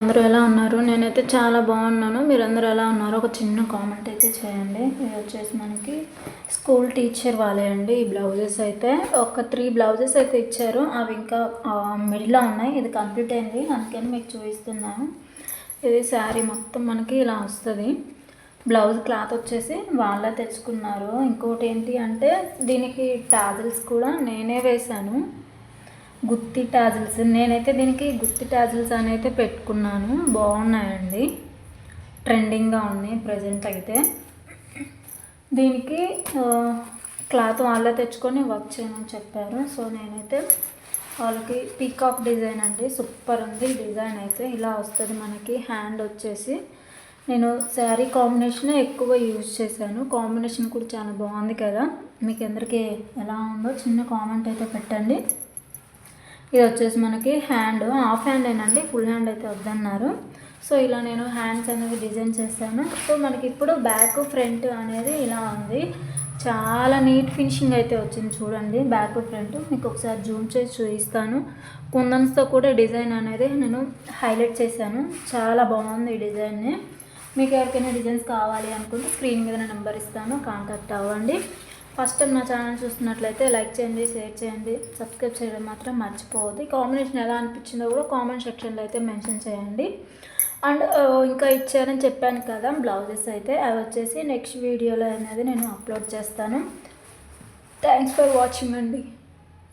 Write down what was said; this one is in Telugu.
అందరూ ఎలా ఉన్నారు? నేనైతే చాలా బాగున్నాను. మీరందరూ ఎలా ఉన్నారు? ఒక చిన్న కామెంట్ అయితే చేయండి. ఇది వచ్చేసి మనకి స్కూల్ టీచర్ వాళ్ళే అండి. ఈ బ్లౌజెస్ అయితే ఒక 3 బ్లౌజెస్ అయితే ఇచ్చారు. అవి ఇంకా మిడిల్లో ఉన్నాయి. ఇది కంప్లీట్ అయింది, అందుకని మీకు చూపిస్తున్నాను. ఇది శారీ మొత్తం మనకి ఇలా వస్తుంది. బ్లౌజ్ క్లాత్ వచ్చేసి వాళ్ళే తెచ్చుకున్నారు. ఇంకోటి ఏంటి అంటే దీనికి టాజిల్స్ కూడా నేనే వేశాను. గుత్తి టాజిల్స్, నేనైతే దీనికి గుత్తి టాజిల్స్ అని అయితే పెట్టుకున్నాను. బాగున్నాయండి, ట్రెండింగ్గా ఉన్నాయి ప్రజెంట్ అయితే. దీనికి క్లాత్ వాళ్ళే తెచ్చుకొని వర్క్ చేయమని చెప్పారు. సో నేనైతే వాళ్ళకి పీకాక్ డిజైన్ అండి, సూపర్ ఉంది డిజైన్ అయితే. ఇలా వస్తుంది మనకి. హ్యాండ్ వచ్చేసి నేను శారీ కాంబినేషన్ ఎక్కువ యూజ్ చేశాను. కాంబినేషన్ కూడా చాలా బాగుంది కదా. మీకు అందరికీ ఎలా ఉందో చిన్న కామెంట్ అయితే పెట్టండి. ఇది వచ్చేసి మనకి హ్యాండ్, హాఫ్ హ్యాండ్ ఏనండి, ఫుల్ హ్యాండ్ అయితే వద్దన్నారు. సో ఇలా నేను హ్యాండ్స్ అనేది డిజైన్ చేశాను. సో మనకి ఇప్పుడు బ్యాక్ ఫ్రంట్ అనేది ఇలా ఉంది. చాలా నీట్ ఫినిషింగ్ అయితే వచ్చింది చూడండి. బ్యాక్ ఫ్రంట్ మీకు ఒకసారి జూమ్ చేసి చూపిస్తాను. కుందన్స్తో కూడా డిజైన్ అనేది నేను హైలైట్ చేశాను. చాలా బాగుంది ఈ డిజైన్ని. మీకు ఎవరికైనా డిజైన్స్ కావాలి అనుకుంటే స్క్రీన్ మీద నెంబర్ ఇస్తాను, కాంటాక్ట్ అవ్వండి. ఫస్ట్ టైం నా ఛానల్ చూస్తున్నట్లయితే లైక్ చేయండి, షేర్ చేయండి, సబ్స్క్రైబ్ చేయడం మాత్రం మర్చిపోవద్దు. కాంబినేషన్ ఎలా అనిపించిందో కూడా కామెంట్ సెక్షన్లో అయితే మెన్షన్ చేయండి. అండ్ ఇంకా ఇచ్చారని చెప్పాను కదా బ్లౌజెస్ అయితే, అవి వచ్చేసి నెక్స్ట్ వీడియోలో అనేది నేను అప్లోడ్ చేస్తాను. థ్యాంక్స్ ఫర్ వాచింగ్ అండి.